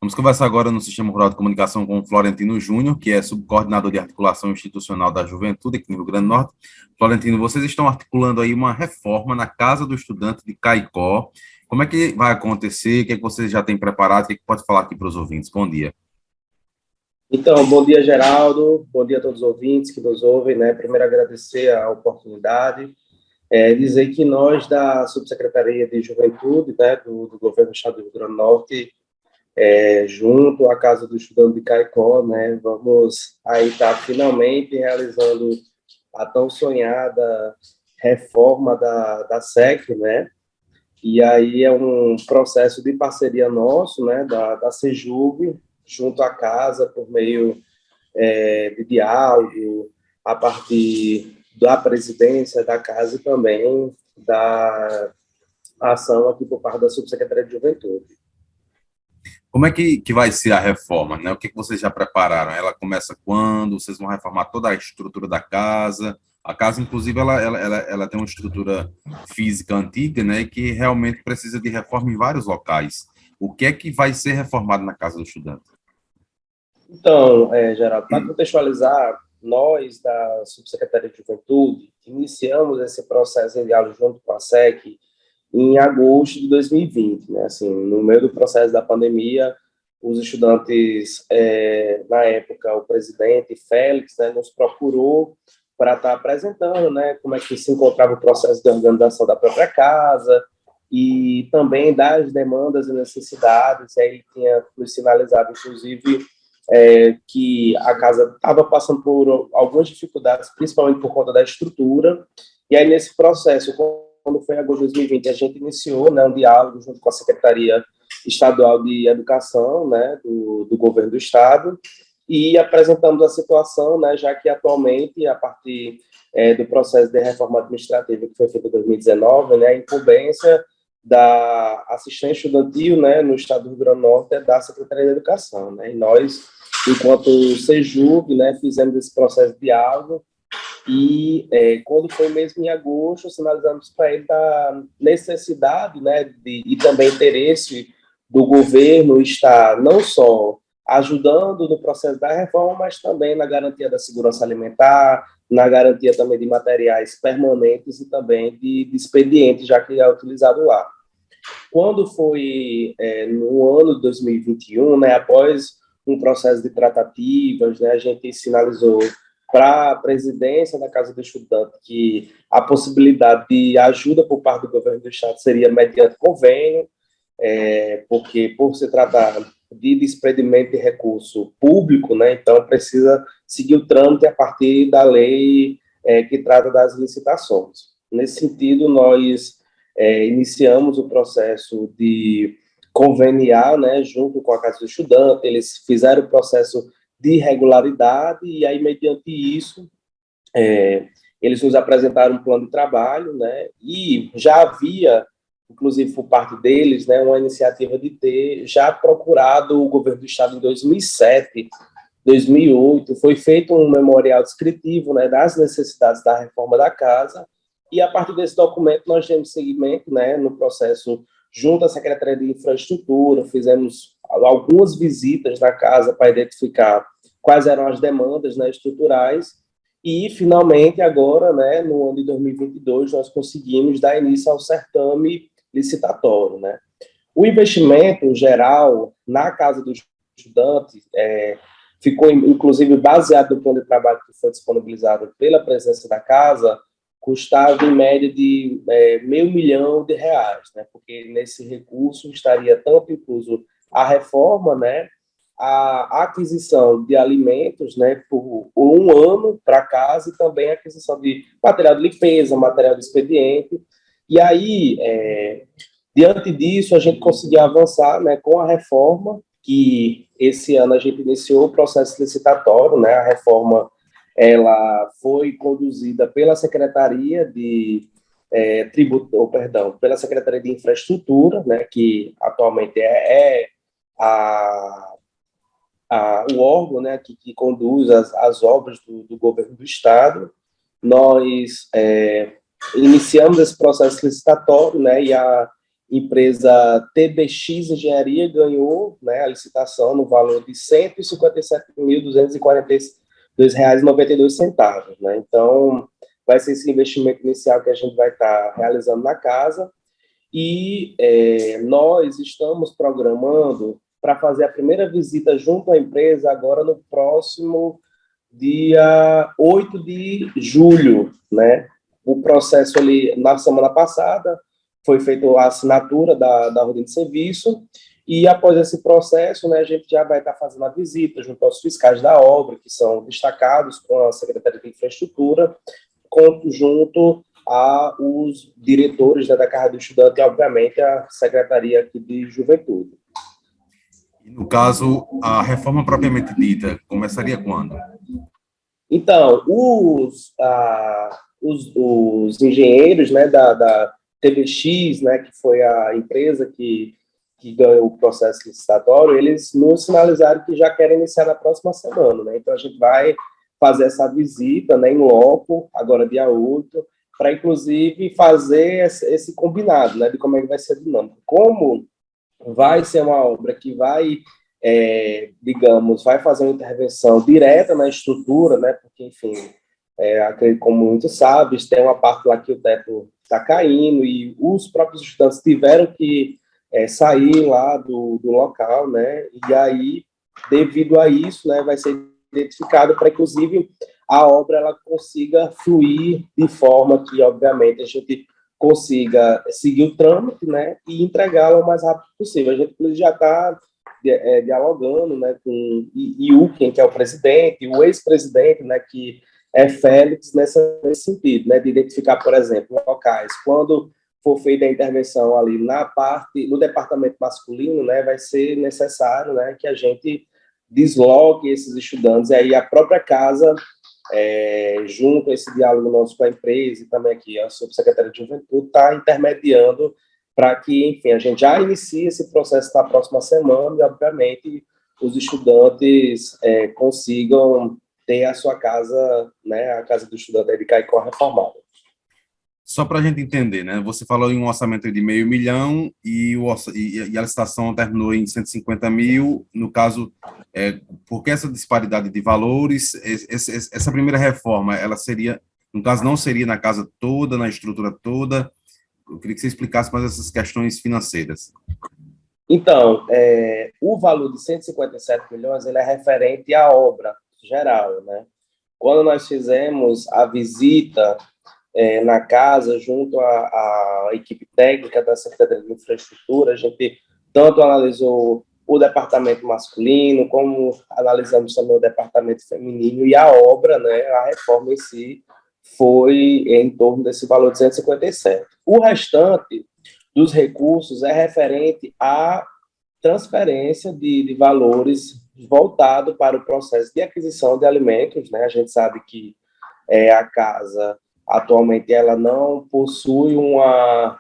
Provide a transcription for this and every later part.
Vamos conversar agora no Sistema Rural de Comunicação com o Florentino Júnior, que é subcoordenador de articulação institucional da Juventude aqui no Rio Grande do Norte. Florentino, vocês estão articulando aí uma reforma na Casa do Estudante de Caicó. Como é que vai acontecer? O que é que vocês já têm preparado? O que é que pode falar aqui para os ouvintes? Bom dia. Então, bom dia, Geraldo. Bom dia a todos os ouvintes que nos ouvem, né? Primeiro, agradecer a oportunidade. Dizer que nós, da Subsecretaria de Juventude, né, do Governo do Estado do Rio Grande do Norte, junto à Casa do Estudante de Caicó, né, vamos aí estar finalmente realizando a tão sonhada reforma da SEC, né? E aí é um processo de parceria nosso, né, da Sejuv, junto à casa, por meio de diálogo, a partir da presidência da casa e também da ação aqui por parte da Subsecretaria de Juventude. Como é que vai ser a reforma, né? O que vocês já prepararam? Ela começa quando? Vocês vão reformar toda a estrutura da casa? A casa, inclusive, ela tem uma estrutura física antiga, né? Que realmente precisa de reforma em vários locais. O que é que vai ser reformado na Casa do Estudante? Então, Geraldo, para contextualizar, nós da Subsecretaria de Juventude iniciamos esse processo de diálogo junto com a SEC em agosto de 2020, né? Assim, no meio do processo da pandemia, os estudantes, na época, o presidente Félix, né, nos procurou para estar apresentando, né, como é que se encontrava o processo de organização da própria casa e também das demandas e necessidades. E aí ele tinha nos sinalizado, inclusive, que a casa estava passando por algumas dificuldades, principalmente por conta da estrutura. E aí, nesse processo, quando foi em agosto de 2020, a gente iniciou, né, um diálogo junto com a Secretaria Estadual de Educação, né, do Governo do Estado, e apresentamos a situação, né, já que atualmente, a partir do processo de reforma administrativa que foi feito em 2019, né, a incumbência da assistência estudantil, né, no estado do Rio Grande do Norte é da Secretaria de Educação, né, e nós, enquanto Sejuv, né, fizemos esse processo de diálogo. E quando foi mesmo em agosto, sinalizamos para ele da necessidade, né, e também interesse do governo estar não só ajudando no processo da reforma, mas também na garantia da segurança alimentar, na garantia também de materiais permanentes e também de expedientes, já que é utilizado lá. Quando foi no ano de 2021, né, após um processo de tratativas, né, a gente sinalizou para a presidência da Casa do Estudante que a possibilidade de ajuda por parte do governo do Estado seria mediante convênio, porque por se tratar de desprendimento de recurso público, né, então precisa seguir o trâmite a partir da lei que trata das licitações. Nesse sentido, nós iniciamos o processo de conveniar, né, junto com a Casa do Estudante, eles fizeram o processo de regularidade, e aí, mediante isso, eles nos apresentaram um plano de trabalho, né, e já havia, inclusive por parte deles, né, uma iniciativa de ter já procurado o governo do Estado em 2007, 2008, foi feito um memorial descritivo, né, das necessidades da reforma da casa, e a partir desse documento nós temos seguimento, né, no processo junto à Secretaria de Infraestrutura, fizemos algumas visitas na casa para identificar quais eram as demandas, né, estruturais, e finalmente agora, né, no ano de 2022, nós conseguimos dar início ao certame licitatório, né. O investimento geral na Casa do Estudante ficou, inclusive, baseado no plano de trabalho que foi disponibilizado pela presidência da casa, custava em média de R$500 mil, né? Porque nesse recurso estaria tanto incluso a reforma, né, a aquisição de alimentos, né, por um ano para casa, e também a aquisição de material de limpeza, material de expediente. E aí, diante disso, a gente conseguiu avançar, né, com a reforma, que esse ano a gente iniciou o processo licitatório, né, a reforma ela foi conduzida pela Secretaria de pela Secretaria de Infraestrutura, né, que atualmente é o órgão, né, que conduz as obras do governo do Estado. Nós iniciamos esse processo licitatório, né, e empresa TBX Engenharia ganhou, né, a licitação no valor de R$ 157.242,92, né? Então, vai ser esse investimento inicial que a gente vai estar realizando na casa. E nós estamos programando para fazer a primeira visita junto à empresa agora no próximo dia 8 de julho, né? O processo ali, na semana passada, foi feita a assinatura da ordem de serviço, e após esse processo, né, a gente já vai estar fazendo a visita junto aos fiscais da obra, que são destacados com a Secretaria de Infraestrutura, junto aos diretores da Casa do Estudante e, obviamente, a Secretaria aqui de Juventude. No caso, a reforma propriamente dita começaria quando? Então, os engenheiros, né, da TBX, né, que foi a empresa que ganhou o processo licitatório, eles nos sinalizaram que já querem iniciar na próxima semana, né? Então, a gente vai fazer essa visita, né, em loco, agora dia 8, para, inclusive, fazer esse combinado, né, de como é que vai ser a dinâmica. Como vai ser uma obra que vai, digamos, vai fazer uma intervenção direta na estrutura, né, porque, enfim, como muitos sabem, tem uma parte lá que o teto está caindo e os próprios estudantes tiveram que sair lá do local, né, e aí, devido a isso, né, vai ser identificado para, inclusive, a obra ela consiga fluir de forma que, obviamente, a gente consiga seguir o trâmite, né, e entregá-la o mais rápido possível. A gente já está dialogando, né, com Iuken, que é o presidente, e o ex-presidente, né, que é Félix, nesse sentido, né, de identificar, por exemplo, locais. Quando for feita a intervenção ali na parte, no departamento masculino, né, vai ser necessário, né, que a gente desloque esses estudantes, e aí a própria casa, junto a esse diálogo nosso com a empresa e também aqui a Subsecretaria de Juventude, está intermediando para que, enfim, a gente já inicie esse processo na próxima semana e, obviamente, os estudantes consigam ter a sua casa, né, a casa do estudante de Caicó reformada. Só para a gente entender, né? Você falou em um orçamento de R$500 mil e a licitação terminou em 150 mil. No caso, por que essa disparidade de valores? Essa primeira reforma, ela seria, no caso, não seria na casa toda, na estrutura toda? Eu queria que você explicasse mais essas questões financeiras. Então, o valor de 157 milhões ele é referente à obra geral, né? Quando nós fizemos a visita na casa, junto à equipe técnica da Secretaria de Infraestrutura, a gente tanto analisou o departamento masculino, como analisamos também o departamento feminino, e a obra, né, a reforma em si, foi em torno desse valor de 157. O restante dos recursos é referente à transferência de valores voltado para o processo de aquisição de alimentos, né? A gente sabe que a casa atualmente ela não possui uma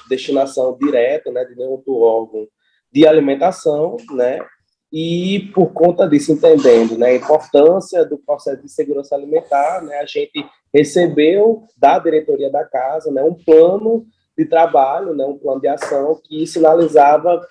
destinação direta, né, de nenhum outro órgão de alimentação, né, e por conta disso, entendendo, né, a importância do processo de segurança alimentar, né, a gente recebeu da diretoria da casa, né, um plano de trabalho, né, um plano de ação que sinalizava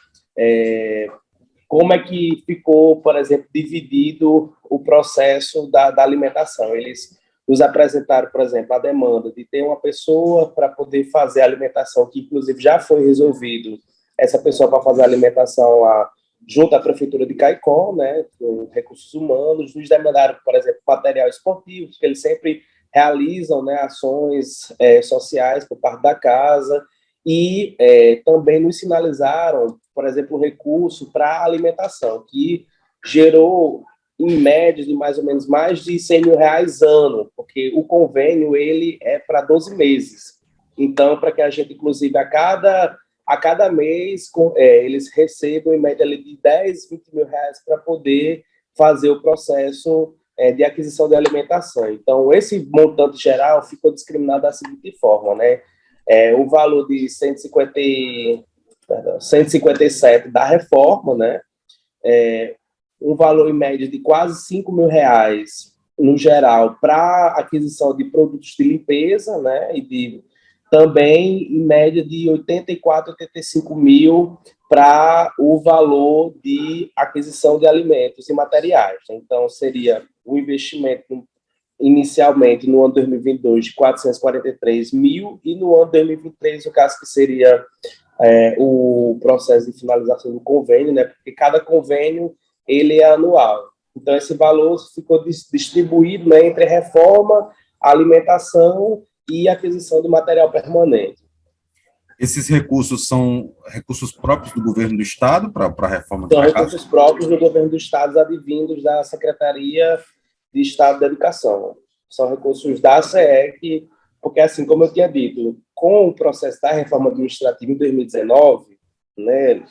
como é que ficou, por exemplo, dividido o processo da alimentação. Eles nos apresentaram, por exemplo, a demanda de ter uma pessoa para poder fazer a alimentação, que inclusive já foi resolvido, essa pessoa para fazer a alimentação lá junto à Prefeitura de Caicó, né, com recursos humanos, nos demandaram, por exemplo, material esportivo, que eles sempre realizam, né, ações sociais por parte da casa, e também nos sinalizaram, por exemplo, um recurso para alimentação, que gerou, em média, de mais ou menos mais de R$100 mil ano, porque o convênio ele é para 12 meses. Então, para que a gente, inclusive, a cada mês, eles recebam, em média, de 10, 20 mil reais para poder fazer o processo de aquisição de alimentação. Então, esse montante geral ficou discriminado da seguinte forma, né? O valor de 157 da reforma, né? Um valor em média de quase R$5 mil, no geral, para aquisição de produtos de limpeza, né? E também em média de 84, 85 mil para o valor de aquisição de alimentos e materiais. Então, seria o investimento inicialmente no ano 2022 de 443 mil e no ano 2023, o caso que seria o processo de finalização do convênio, né, porque cada convênio ele é anual. Então, esse valor ficou distribuído, né, entre reforma, alimentação e aquisição de material permanente. Esses recursos são recursos próprios do governo do Estado para a reforma São da casa? recursos próprios do governo do Estado, advindos da Secretaria de Estado da Educação. São recursos da SEEC, porque, assim, como eu tinha dito, com o processo da reforma administrativa em 2019, né,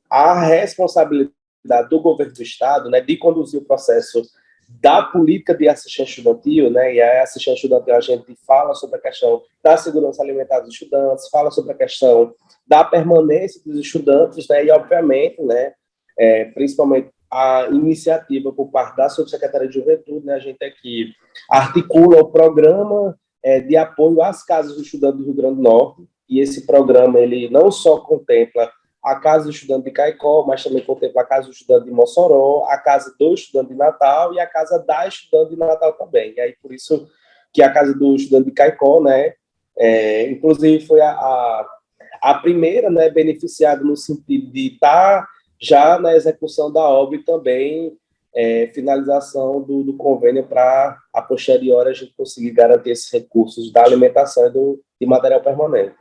a responsabilidade do governo do Estado, né, de conduzir o processo da política de assistência estudantil, né, e a assistência estudantil a gente fala sobre a questão da segurança alimentar dos estudantes, fala sobre a questão da permanência dos estudantes, né, e, obviamente, né, principalmente a iniciativa por parte da Subsecretaria de Juventude, né, a gente aqui articula o programa de apoio às casas do estudante do Rio Grande do Norte, e esse programa ele não só contempla a Casa do Estudante de Caicó, mas também contempla a Casa do Estudante de Mossoró, a Casa do Estudante de Natal e a Casa da Estudante de Natal também. E aí, por isso que a Casa do Estudante de Caicó, né, inclusive foi a primeira, né, beneficiada no sentido de estar já na execução da obra e também finalização do convênio para, a posteriori, a gente conseguir garantir esses recursos da alimentação e de material permanente.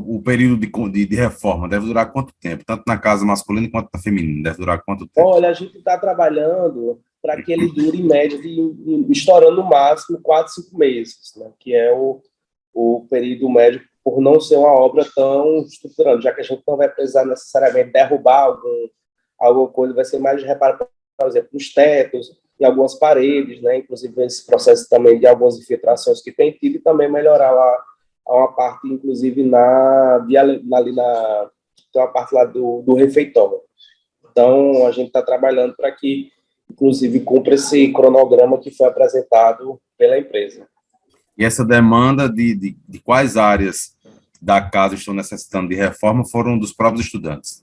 O período de reforma deve durar quanto tempo? Tanto na casa masculina quanto na feminina? Deve durar quanto tempo? Olha, a gente está trabalhando para que ele dure, em média, estourando no máximo 4, 5 meses, né? Que é o período médio, por não ser uma obra tão estruturante, já que a gente não vai precisar necessariamente derrubar alguma coisa, vai ser mais de reparo, por exemplo, nos tetos e algumas paredes, né? Inclusive esse processo também de algumas infiltrações que tem tido e também melhorar lá uma parte, inclusive, tem uma parte lá do refeitório. Então, a gente está trabalhando para que, inclusive, cumpra esse cronograma que foi apresentado pela empresa. E essa demanda de quais áreas da casa estão necessitando de reforma foram dos próprios estudantes?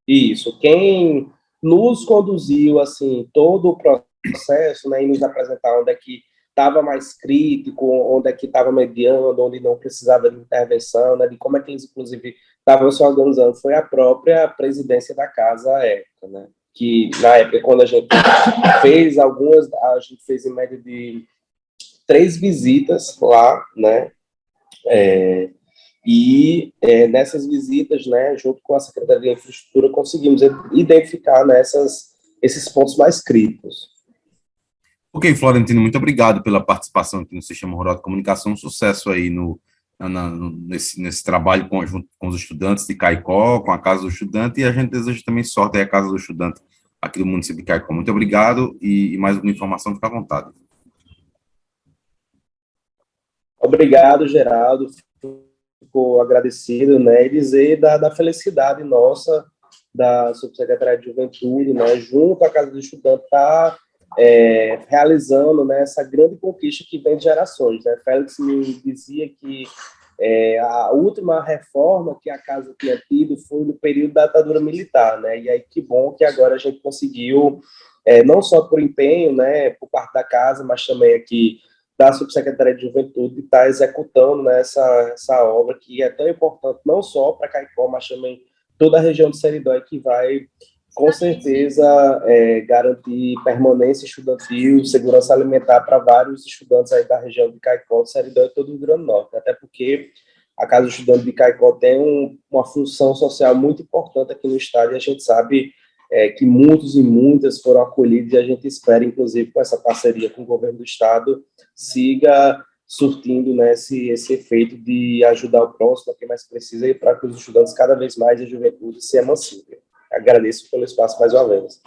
Isso. Quem nos conduziu, assim, todo o processo, né, e nos apresentar onde é que estava mais crítico, onde é que estava mediando, onde não precisava de intervenção, né, de como é que eles, inclusive, estavam se organizando, foi a própria presidência da casa à época, né, que na época, quando a gente fez a gente fez em média de 3 visitas lá, né, nessas visitas, né, junto com a Secretaria de Infraestrutura, conseguimos identificar, né, esses pontos mais críticos. Ok, Florentino, muito obrigado pela participação aqui no Sistema Rural de Comunicação. Um sucesso aí nesse trabalho conjunto com os estudantes de Caicó, com a Casa do Estudante, e a gente deseja também sorte aí à Casa do Estudante aqui do município de Caicó. Muito obrigado e mais alguma informação, fica à vontade. Obrigado, Geraldo. Fico agradecido, né, e dizer da felicidade nossa, da Subsecretaria de Juventude, né, junto à Casa do Estudante, realizando, né, essa grande conquista que vem de gerações, né? Félix me dizia que a última reforma que a casa tinha tido foi no período da ditadura militar, né? E aí que bom que agora a gente conseguiu, não só por empenho, né, por parte da casa, mas também aqui da Subsecretaria de Juventude, estar executando, né, essa obra que é tão importante não só para Caicó, mas também toda a região de Seridó, que vai com certeza garantir permanência estudantil, segurança alimentar para vários estudantes aí da região de Caicó, Seridó e todo o Rio Grande do Norte, até porque a Casa do Estudante de Caicó tem uma função social muito importante aqui no estado, e a gente sabe que muitos e muitas foram acolhidos, e a gente espera, inclusive, com essa parceria com o governo do estado, siga surtindo, né, esse efeito de ajudar o próximo, a quem mais precisa, e para que os estudantes cada vez mais e a juventude se emancipem. Agradeço pelo espaço mais uma vez.